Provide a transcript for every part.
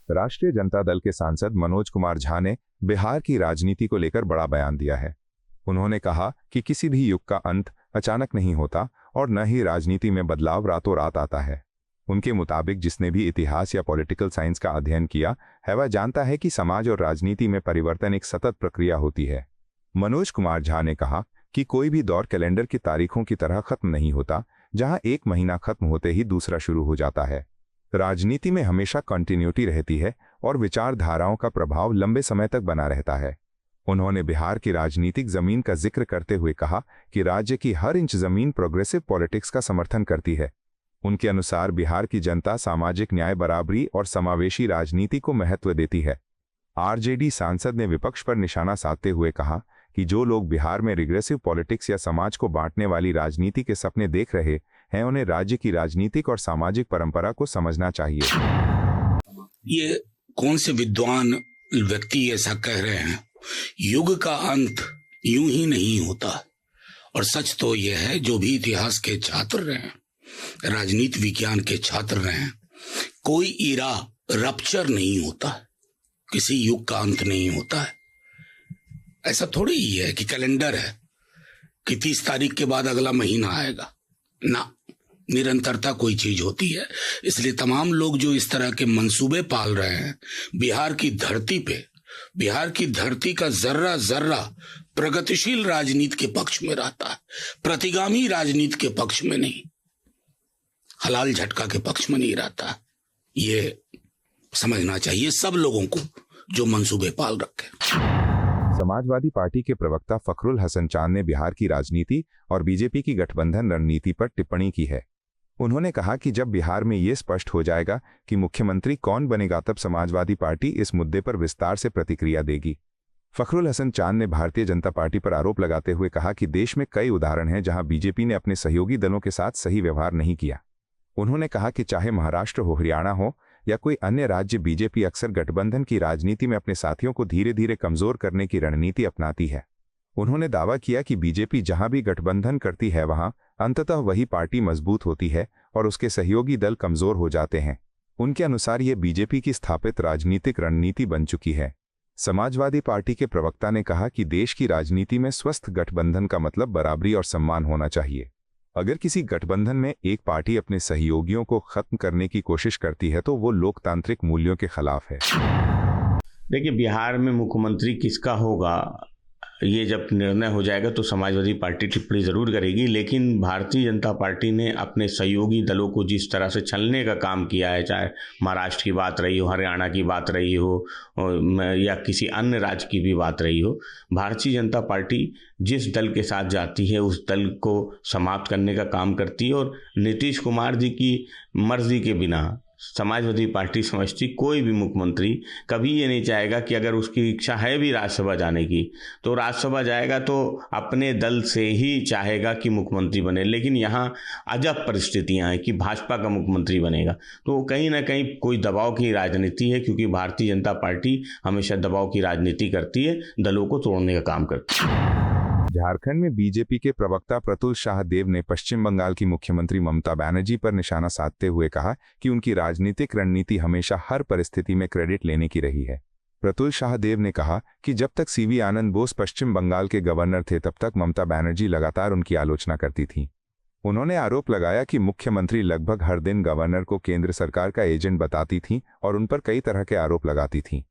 राष्ट्रीय जनता दल के सांसद मनोज कुमार झा ने बिहार की राजनीति को लेकर बड़ा बयान दिया है। उन्होंने कहा कि किसी भी युग का अंत अचानक नहीं होता और न ही राजनीति में बदलाव रातों रात आता है। उनके मुताबिक जिसने भी इतिहास या पॉलिटिकल साइंस का अध्ययन किया है वह जानता है कि समाज और राजनीति में परिवर्तन एक सतत प्रक्रिया होती है। मनोज कुमार झा ने कहा कि कोई भी दौर कैलेंडर की तारीखों की तरह खत्म नहीं होता, जहां एक महीना खत्म होते ही दूसरा शुरू हो जाता है। राजनीति में हमेशा कंटिन्यूटी रहती है और विचारधाराओं का प्रभाव लंबे समय तक बना रहता है। उन्होंने बिहार की राजनीतिक जमीन का जिक्र करते हुए कहा कि राज्य की हर इंच जमीन प्रोग्रेसिव पॉलिटिक्स का समर्थन करती है। उनके अनुसार बिहार की जनता सामाजिक न्याय, बराबरी और समावेशी राजनीति को महत्व देती है। आरजेडी सांसद ने विपक्ष पर निशाना साधते हुए कहा कि जो लोग बिहार में रिग्रेसिव पॉलिटिक्स या समाज को बांटने वाली राजनीति के सपने देख रहे हैं उन्हें राज्य की राजनीतिक और सामाजिक परंपरा को समझना चाहिए। ये कौन से विद्वान व्यक्ति ऐसा कह रहे हैं? युग का अंत यूं ही नहीं होता। और सच तो यह है, जो भी इतिहास के छात्र रहे, राजनीति विज्ञान के छात्र रहे, कोई इरा रप्चर नहीं होता, किसी युग का अंत नहीं होता है। ऐसा थोड़ी ही है कि कैलेंडर है कि 30 तारीख के बाद अगला महीना आएगा ना। निरंतरता कोई चीज होती है। इसलिए तमाम लोग जो इस तरह के मंसूबे पाल रहे हैं, बिहार की धरती पे, बिहार की धरती का जर्रा जर्रा प्रगतिशील राजनीति के पक्ष में रहता है, प्रतिगामी राजनीति के पक्ष में नहीं, हलाल झटका के पक्ष में नहीं रहता। ये समझना चाहिए सब लोगों को जो मंसूबे पाल रखे। समाजवादी पार्टी के प्रवक्ता फखरुल हसन चांद ने बिहार की राजनीति और बीजेपी की गठबंधन रणनीति पर टिप्पणी की है। उन्होंने कहा कि जब बिहार में ये स्पष्ट हो जाएगा कि मुख्यमंत्री कौन बनेगा तब समाजवादी पार्टी इस मुद्दे पर विस्तार से प्रतिक्रिया देगी। फखरुल हसन चांद ने भारतीय जनता पार्टी पर आरोप लगाते हुए कहा कि देश में कई उदाहरण हैं जहां बीजेपी ने अपने सहयोगी दलों के साथ सही व्यवहार नहीं किया। उन्होंने कहा कि चाहे महाराष्ट्र हो, हरियाणा हो या कोई अन्य राज्य, बीजेपी अक्सर गठबंधन की राजनीति में अपने साथियों को धीरे धीरे कमजोर करने की रणनीति अपनाती है। उन्होंने दावा किया कि बीजेपी जहां भी गठबंधन करती है वहां अंततः वही पार्टी मजबूत होती है और उसके सहयोगी दल कमजोर हो जाते हैं। उनके अनुसार ये बीजेपी की स्थापित राजनीतिक रणनीति बन चुकी है। समाजवादी पार्टी के प्रवक्ता ने कहा कि देश की राजनीति में स्वस्थ गठबंधन का मतलब बराबरी और सम्मान होना चाहिए। अगर किसी गठबंधन में एक पार्टी अपने सहयोगियों को खत्म करने की कोशिश करती है तो वो लोकतांत्रिक मूल्यों के खिलाफ है। देखिए, बिहार में मुख्यमंत्री किसका होगा ये जब निर्णय हो जाएगा तो समाजवादी पार्टी टिप्पणी ज़रूर करेगी, लेकिन भारतीय जनता पार्टी ने अपने सहयोगी दलों को जिस तरह से छलने का काम किया है, चाहे महाराष्ट्र की बात रही हो, हरियाणा की बात रही हो या किसी अन्य राज्य की भी बात रही हो, भारतीय जनता पार्टी जिस दल के साथ जाती है उस दल को समाप्त करने का काम करती है। और नीतीश कुमार जी की मर्जी के बिना समाजवादी पार्टी समझती कोई भी मुख्यमंत्री कभी ये नहीं चाहेगा कि अगर उसकी इच्छा है भी राज्यसभा जाने की तो राज्यसभा जाएगा तो अपने दल से ही चाहेगा कि मुख्यमंत्री बने। लेकिन यहाँ अजब परिस्थितियाँ हैं कि भाजपा का मुख्यमंत्री बनेगा, तो कहीं ना कहीं कोई दबाव की राजनीति है, क्योंकि भारतीय जनता पार्टी हमेशा दबाव की राजनीति करती है, दलों को तोड़ने का काम करती है। झारखंड में बीजेपी के प्रवक्ता प्रतुल शाहदेव ने पश्चिम बंगाल की मुख्यमंत्री ममता बनर्जी पर निशाना साधते हुए कहा कि उनकी राजनीतिक रणनीति हमेशा हर परिस्थिति में क्रेडिट लेने की रही है। प्रतुल शाहदेव ने कहा कि जब तक सीवी आनंद बोस पश्चिम बंगाल के गवर्नर थे तब तक ममता बनर्जी लगातार उनकी आलोचना करती थी। उन्होंने आरोप लगाया कि मुख्यमंत्री लगभग हर दिन गवर्नर को केंद्र सरकार का एजेंट बताती थीं और उन पर कई तरह के आरोप लगाती थीं।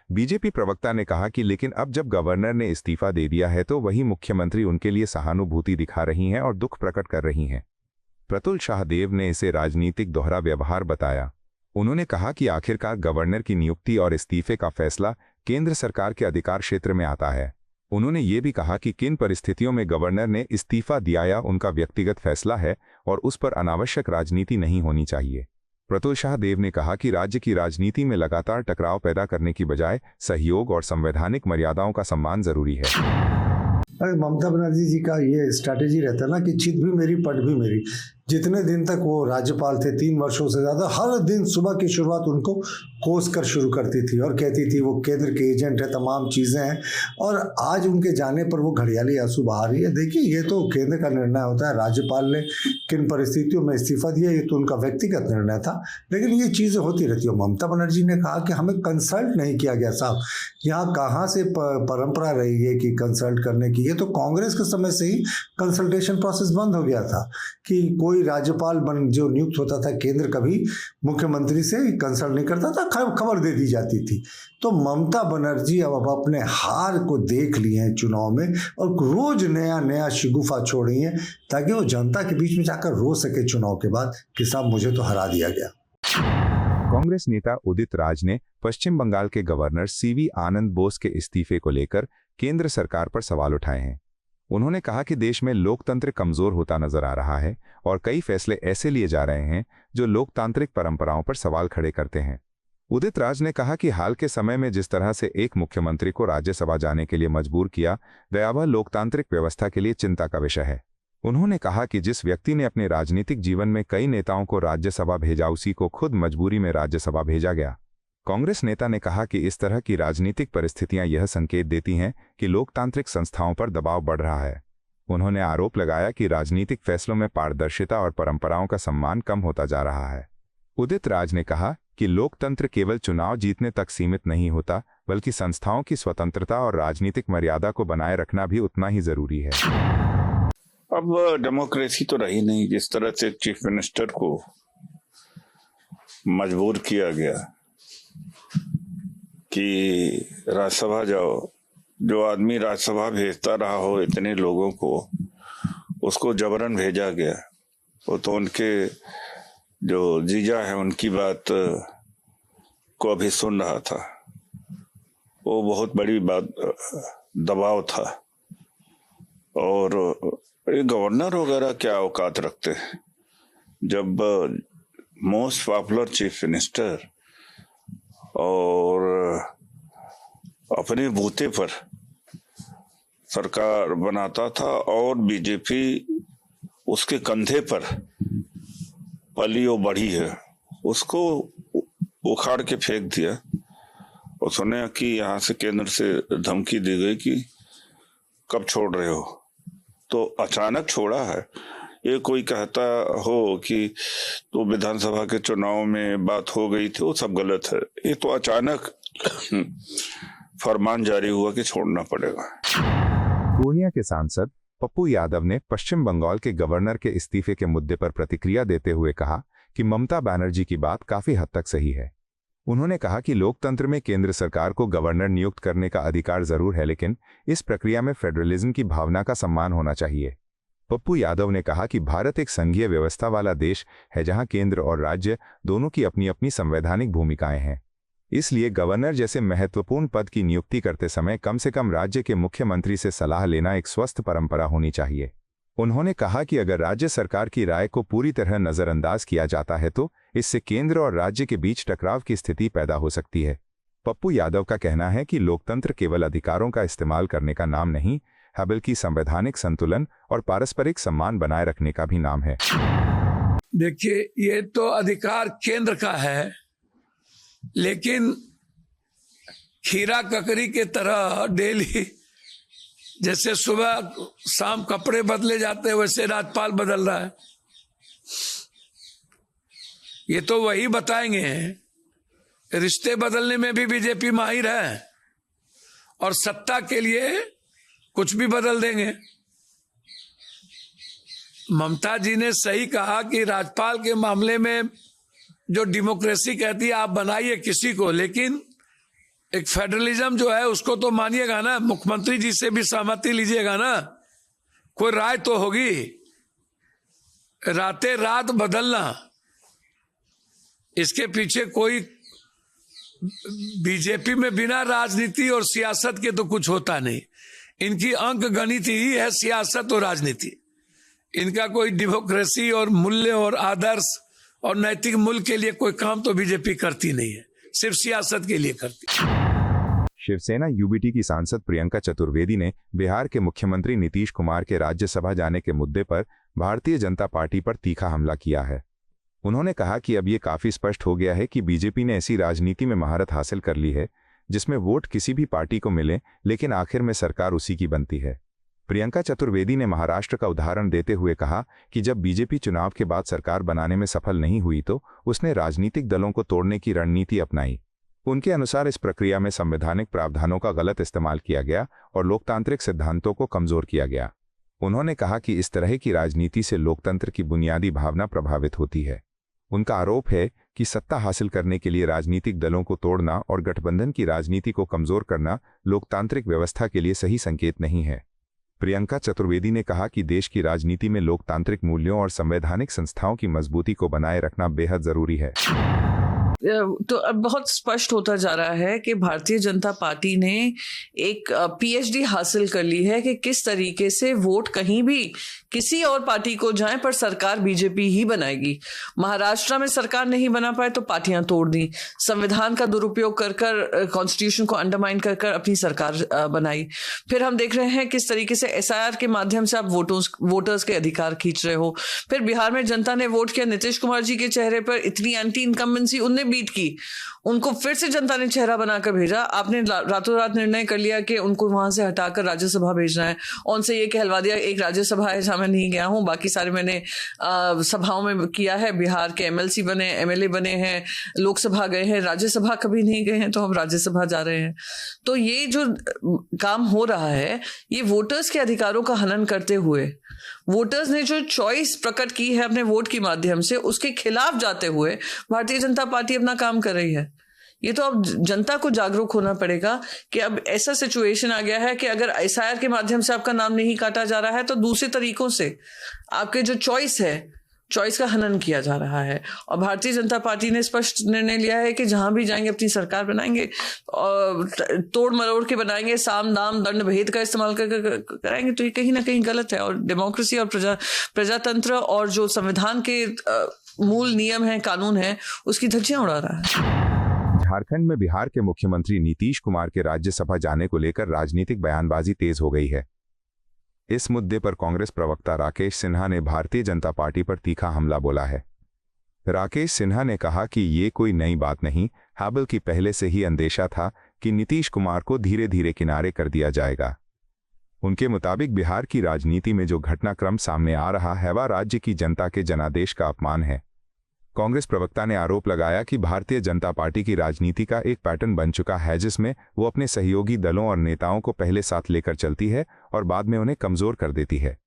बीजेपी प्रवक्ता ने कहा कि लेकिन अब जब गवर्नर ने इस्तीफा दे दिया है तो वही मुख्यमंत्री उनके लिए सहानुभूति दिखा रही हैं और दुख प्रकट कर रही हैं। प्रतुल शाहदेव ने इसे राजनीतिक दोहरा व्यवहार बताया। उन्होंने कहा कि आखिरकार गवर्नर की नियुक्ति और इस्तीफे का फैसला केंद्र सरकार के अधिकार क्षेत्र में आता है। उन्होंने ये भी कहा कि किन परिस्थितियों में गवर्नर ने इस्तीफा दिया या उनका व्यक्तिगत फैसला है और उस पर अनावश्यक राजनीति नहीं होनी चाहिए। प्रतुल शाहदेव ने कहा कि राज्य की राजनीति में लगातार टकराव पैदा करने की बजाय सहयोग और संवैधानिक मर्यादाओं का सम्मान जरूरी है। ममता बनर्जी जी का ये स्ट्रैटेजी रहता है ना कि चित भी मेरी पट भी मेरी। जितने दिन तक वो राज्यपाल थे, 3 वर्षों से ज़्यादा, हर दिन सुबह की शुरुआत उनको कोस कर शुरू करती थी और कहती थी वो केंद्र के एजेंट है, तमाम चीज़ें हैं। और आज उनके जाने पर वो घड़ियाली आंसू बहा रही है। देखिए, ये तो केंद्र का निर्णय होता है, राज्यपाल ने किन परिस्थितियों में इस्तीफा दिया ये तो उनका व्यक्तिगत निर्णय था, लेकिन ये चीज़ें होती रहती है। ममता बनर्जी ने कहा कि हमें कंसल्ट नहीं किया गया। साहब, यहाँ कहाँ से परंपरा रही है कि कंसल्ट करने की? ये तो कांग्रेस के समय से ही कंसल्टेशन प्रोसेस बंद हो गया था कि कोई राज्यपाल जो नियुक्त होता था केंद्र, कभी मुख्यमंत्री से कंसल्ट नहीं करता था, खबर दे दी जाती थी। तो ममता बनर्जी अब अपने हार को देख लिए हैं चुनाव में और रोज नया नया शिगुफा छोड़ी हैं ताकि वो जनता के बीच में जाकर रो सके चुनाव के बाद कि साहब मुझे तो हरा दिया गया। कांग्रेस नेता उदित राज ने पश्चिम बंगाल के गवर्नर सीवी आनंद बोस के इस्तीफे को लेकर केंद्र सरकार पर सवाल उठाए हैं। उन्होंने कहा कि देश में लोकतंत्र कमजोर होता नजर आ रहा है और कई फैसले ऐसे लिए जा रहे हैं जो लोकतांत्रिक परंपराओं पर सवाल खड़े करते हैं। उदित राज ने कहा कि हाल के समय में जिस तरह से एक मुख्यमंत्री को राज्यसभा जाने के लिए मजबूर किया गया वह लोकतांत्रिक व्यवस्था के लिए चिंता का विषय है। उन्होंने कहा कि जिस व्यक्ति ने अपने राजनीतिक जीवन में कई नेताओं को राज्यसभा भेजा उसी को खुद मजबूरी में राज्यसभा भेजा गया। कांग्रेस नेता ने कहा कि इस तरह की राजनीतिक परिस्थितियां यह संकेत देती हैं कि लोकतांत्रिक संस्थाओं पर दबाव बढ़ रहा है। उन्होंने आरोप लगाया कि राजनीतिक फैसलों में पारदर्शिता और परंपराओं का सम्मान कम होता जा रहा है। उदित राज ने कहा कि लोकतंत्र केवल चुनाव जीतने तक सीमित नहीं होता, बल्कि संस्थाओं की स्वतंत्रता और राजनीतिक मर्यादा को बनाए रखना भी उतना ही जरूरी है। अब डेमोक्रेसी तो रही नहीं। जिस तरह से चीफ मिनिस्टर को मजबूर किया गया कि राज्यसभा जाओ, जो आदमी राज्यसभा भेजता रहा हो इतने लोगों को, उसको जबरन भेजा गया। वो तो उनके जो जीजा है उनकी बात को अभी सुन रहा था। वो बहुत बड़ी बात, दबाव था। और ये गवर्नर वगैरह क्या औकात रखते हैं जब मोस्ट पॉपुलर चीफ मिनिस्टर और अपने बूते पर सरकार बनाता था और बीजेपी उसके कंधे पर पली और बढ़ी है, उसको उखाड़ के फेंक दिया। और सुने कि यहाँ से केंद्र से धमकी दी गई कि कब छोड़ रहे हो, तो अचानक छोड़ा है। ये कोई कहता हो कि तो विधानसभा के चुनाव में बात हो गई थी, वो सब गलत है। ये तो अचानक फरमान जारी हुआ कि छोड़ना पड़ेगा। पूर्णिया के सांसद पप्पू यादव ने पश्चिम बंगाल के गवर्नर के इस्तीफे के मुद्दे पर प्रतिक्रिया देते हुए कहा कि ममता बनर्जी की बात काफी हद तक सही है। उन्होंने कहा कि लोकतंत्र में केंद्र सरकार को गवर्नर नियुक्त करने का अधिकार जरूर है, लेकिन इस प्रक्रिया में फेडरलिज्म की भावना का सम्मान होना चाहिए। पप्पू यादव ने कहा कि भारत एक संघीय व्यवस्था वाला देश है जहां केंद्र और राज्य दोनों की अपनी अपनी संवैधानिक भूमिकाएं हैं। इसलिए गवर्नर जैसे महत्वपूर्ण पद की नियुक्ति करते समय कम से कम राज्य के मुख्यमंत्री से सलाह लेना एक स्वस्थ परंपरा होनी चाहिए। उन्होंने कहा कि अगर राज्य सरकार की राय को पूरी तरह नजरअंदाज किया जाता है तो इससे केंद्र और राज्य के बीच टकराव की स्थिति पैदा हो सकती है। पप्पू यादव का कहना है कि लोकतंत्र केवल अधिकारों का इस्तेमाल करने का नाम नहीं है, बल्कि संवैधानिक संतुलन और पारस्परिक सम्मान बनाए रखने का भी नाम है। देखिए, ये तो अधिकार केंद्र का है, लेकिन खीरा ककड़ी के तरह डेली जैसे सुबह शाम कपड़े बदले जाते हैं वैसे राज्यपाल बदल रहा है। ये तो वही बताएंगे, रिश्ते बदलने में भी बीजेपी माहिर है और सत्ता के लिए कुछ भी बदल देंगे। ममता जी ने सही कहा कि राज्यपाल के मामले में जो डेमोक्रेसी कहती है आप बनाइए किसी को, लेकिन एक फेडरलिज्म जो है उसको तो मानिएगा ना, मुख्यमंत्री जी से भी सहमति लीजिएगा ना, कोई राय तो होगी। रातें रात बदलना, इसके पीछे कोई बीजेपी में बिना राजनीति और सियासत के तो कुछ होता नहीं। इनकी अंक गणित ही है सियासत और राजनीति। इनका कोई डेमोक्रेसी और मूल्य और आदर्श और नैतिक मूल्य के लिए कोई काम तो बीजेपी करती नहीं है, सिर्फ सियासत के लिए करती है। शिवसेना यूबीटी की सांसद प्रियंका चतुर्वेदी ने बिहार के मुख्यमंत्री नीतीश कुमार के राज्यसभा जाने के मुद्दे पर भारतीय जनता पार्टी पर तीखा हमला किया है। उन्होंने कहा कि अब ये काफी स्पष्ट हो गया है कि बीजेपी ने ऐसी राजनीति में महारत हासिल कर ली है जिसमें वोट किसी भी पार्टी को मिले लेकिन आखिर में सरकार उसी की बनती है। प्रियंका चतुर्वेदी ने महाराष्ट्र का उदाहरण देते हुए कहा कि जब बीजेपी चुनाव के बाद सरकार बनाने में सफल नहीं हुई तो उसने राजनीतिक दलों को तोड़ने की रणनीति अपनाई। उनके अनुसार इस प्रक्रिया में संवैधानिक प्रावधानों का गलत इस्तेमाल किया गया और लोकतांत्रिक सिद्धांतों को कमजोर किया गया। उन्होंने कहा कि इस तरह की राजनीति से लोकतंत्र की बुनियादी भावना प्रभावित होती है। उनका आरोप है कि सत्ता हासिल करने के लिए राजनीतिक दलों को तोड़ना और गठबंधन की राजनीति को कमजोर करना लोकतांत्रिक व्यवस्था के लिए सही संकेत नहीं है। प्रियंका चतुर्वेदी ने कहा कि देश की राजनीति में लोकतांत्रिक मूल्यों और संवैधानिक संस्थाओं की मजबूती को बनाए रखना बेहद जरूरी है। तो अब बहुत स्पष्ट होता जा रहा है कि भारतीय जनता पार्टी ने एक पीएचडी हासिल कर ली है कि किस तरीके से वोट कहीं भी किसी और पार्टी को जाए पर सरकार बीजेपी ही बनाएगी। महाराष्ट्र में सरकार नहीं बना पाए तो पार्टियां तोड़ दी, संविधान का दुरुपयोग कर कर कॉन्स्टिट्यूशन को अंडरमाइन कर कर अपनी सरकार बनाई। फिर हम देख रहे हैं किस तरीके से एसआईआर के माध्यम से आप वोटर्स के अधिकार खींच रहे हो। फिर बिहार में जनता ने वोट किया, नीतीश कुमार जी के चेहरे पर इतनी एंटी इनकम्बेंसी उनने बीट की, उनको फिर से जनता ने चेहरा बनाकर भेजा। आपने रातों रात निर्णय कर लिया कि उनको वहां से हटाकर राज्यसभा भेजना है। उनसे ये कहलवा दिया एक राज्यसभा है जहां मैं नहीं गया हूं, बाकी सारे मैंने सभाओं में किया है। बिहार के एमएलसी बने, एमएलए बने हैं, लोकसभा गए हैं, राज्यसभा कभी नहीं गए हैं तो हम राज्यसभा जा रहे हैं। तो ये जो काम हो रहा है ये वोटर्स के अधिकारों का हनन करते हुए, वोटर्स ने जो चॉइस प्रकट की है अपने वोट के माध्यम से उसके खिलाफ जाते हुए भारतीय जनता पार्टी अपना काम कर रही है। ये तो अब जनता को जागरूक होना पड़ेगा कि अब ऐसा सिचुएशन आ गया है कि अगर एसआईआर के माध्यम से आपका नाम नहीं काटा जा रहा है तो दूसरे तरीकों से आपके जो चॉइस है, चॉइस का हनन किया जा रहा है। और भारतीय जनता पार्टी ने स्पष्ट निर्णय लिया है कि जहां भी जाएंगे अपनी सरकार बनाएंगे और तोड़ मरोड़ के बनाएंगे, साम दाम दंड भेद का इस्तेमाल कराएंगे। तो ये कहीं ना कहीं गलत है और डेमोक्रेसी और प्रजातंत्र और जो संविधान के मूल नियम है, कानून है, उसकी धज्जियां उड़ा रहा है। झारखंड में बिहार के मुख्यमंत्री नीतीश कुमार के राज्यसभा जाने को लेकर राजनीतिक बयानबाजी तेज हो गई है। इस मुद्दे पर कांग्रेस प्रवक्ता राकेश सिन्हा ने भारतीय जनता पार्टी पर तीखा हमला बोला है। राकेश सिन्हा ने कहा कि ये कोई नई बात नहीं है, बल्कि पहले से ही अंदेशा था कि नीतीश कुमार को धीरे धीरे किनारे कर दिया जाएगा। उनके मुताबिक बिहार की राजनीति में जो घटनाक्रम सामने आ रहा है वह राज्य की जनता के जनादेश का अपमान है। कांग्रेस प्रवक्ता ने आरोप लगाया कि भारतीय जनता पार्टी की राजनीति का एक पैटर्न बन चुका है जिसमें वो अपने सहयोगी दलों और नेताओं को पहले साथ लेकर चलती है और बाद में उन्हें कमजोर कर देती है।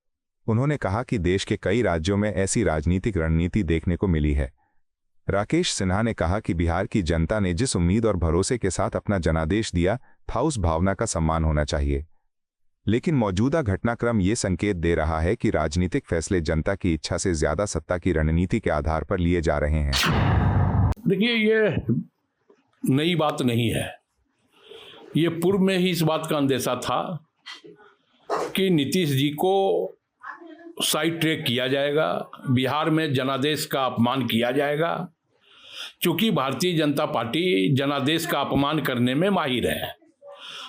उन्होंने कहा कि देश के कई राज्यों में ऐसी राजनीतिक रणनीति देखने को मिली है। राकेश सिन्हा ने कहा कि बिहार की जनता ने जिस उम्मीद और भरोसे के साथ अपना जनादेश दिया था उस भावना का सम्मान होना चाहिए, लेकिन मौजूदा घटनाक्रम ये संकेत दे रहा है कि राजनीतिक फैसले जनता की इच्छा से ज्यादा सत्ता की रणनीति के आधार पर लिए जा रहे हैं। देखिए, ये नई बात नहीं है। ये पूर्व में ही इस बात का अंदेशा था कि नीतीश जी को साइड ट्रैक किया जाएगा, बिहार में जनादेश का अपमान किया जाएगा, क्योंकि भारतीय जनता पार्टी जनादेश का अपमान करने में माहिर है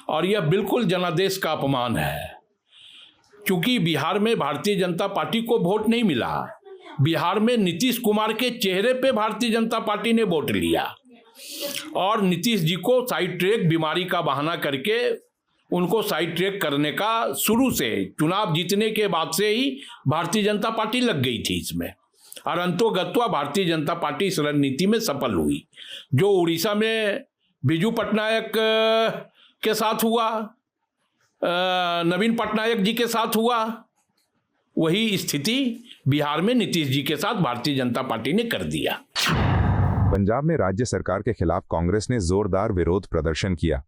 और यह बिल्कुल जनादेश का अपमान है, क्योंकि बिहार में भारतीय जनता पार्टी को वोट नहीं मिला। बिहार में नीतीश कुमार के चेहरे पे भारतीय जनता पार्टी ने वोट लिया और नीतीश जी को साइड ट्रैक, बीमारी का बहाना करके उनको साइड ट्रैक करने का शुरू से, चुनाव जीतने के बाद से ही भारतीय जनता पार्टी लग गई थी इसमें और अंतोगत्वा भारतीय जनता पार्टी इस रणनीति में सफल हुई। जो उड़ीसा में बिजू पटनायक के साथ हुआ, नवीन पटनायक जी के साथ हुआ, वही स्थिति बिहार में नीतीश जी के साथ भारतीय जनता पार्टी ने कर दिया। पंजाब में राज्य सरकार के खिलाफ कांग्रेस ने जोरदार विरोध प्रदर्शन किया।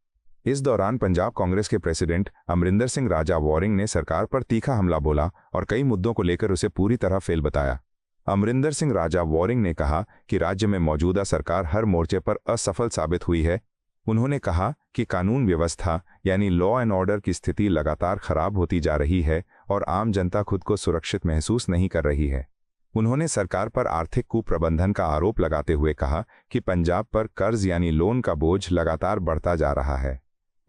इस दौरान पंजाब कांग्रेस के प्रेसिडेंट अमरिंदर सिंह राजा वॉरिंग ने सरकार पर तीखा हमला बोला और कई मुद्दों को लेकर उसे पूरी तरह फेल बताया। अमरिंदर सिंह राजा वॉरिंग ने कहा कि राज्य में मौजूदा सरकार हर मोर्चे पर असफल साबित हुई है। उन्होंने कहा कि कानून व्यवस्था यानी लॉ एंड ऑर्डर की स्थिति लगातार खराब होती जा रही है और आम जनता खुद को सुरक्षित महसूस नहीं कर रही है। उन्होंने सरकार पर आर्थिक कुप्रबंधन का आरोप लगाते हुए कहा कि पंजाब पर कर्ज यानी लोन का बोझ लगातार बढ़ता जा रहा है।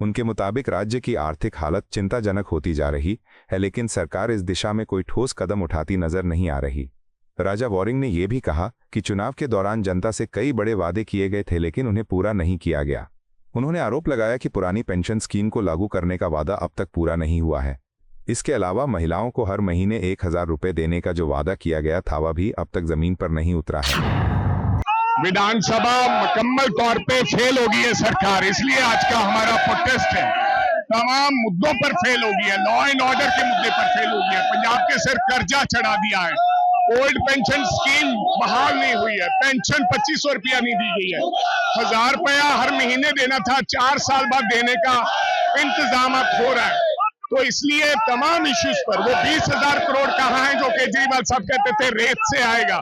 उनके मुताबिक राज्य की आर्थिक हालत चिंताजनक होती जा रही है, लेकिन सरकार इस दिशा में कोई ठोस कदम उठाती नजर नहीं आ रही। राजा वॉरिंग ने यह भी कहा कि चुनाव के दौरान जनता से कई बड़े वादे किए गए थे, लेकिन उन्हें पूरा नहीं किया गया। उन्होंने आरोप लगाया कि पुरानी पेंशन स्कीम को लागू करने का वादा अब तक पूरा नहीं हुआ है। इसके अलावा महिलाओं को हर महीने 1000 रुपए देने का जो वादा किया गया था वह भी अब तक जमीन पर नहीं उतरा है। विधानसभा मुकम्मल तौर पे फेल हो गई है सरकार, इसलिए आज का हमारा प्रोटेस्ट है। तमाम मुद्दों पर फेल हो गई है, लॉ एंड ऑर्डर के मुद्दे पर फेल हो गया है, पंजाब के सिर कर्जा चढ़ा दिया है, ओल्ड पेंशन स्कीम बहाल नहीं हुई है, पेंशन 2500 रुपया नहीं दी गई है, 1000 रुपया हर महीने देना था, 4 साल बाद देने का इंतजाम हो रहा है। तो इसलिए तमाम इश्यूज पर वो 20,000 करोड़ कहाँ हैं जो केजरीवाल साहब कहते थे रेत से आएगा,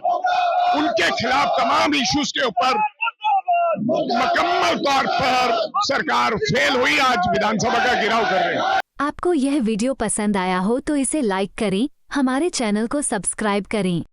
उनके खिलाफ तमाम इश्यूज के ऊपर मुकम्मल तौर पर सरकार फेल हुई, आज विधानसभा का घेराव कर रहे हैं। आपको यह वीडियो पसंद आया हो तो इसे लाइक करें, हमारे चैनल को सब्सक्राइब करें।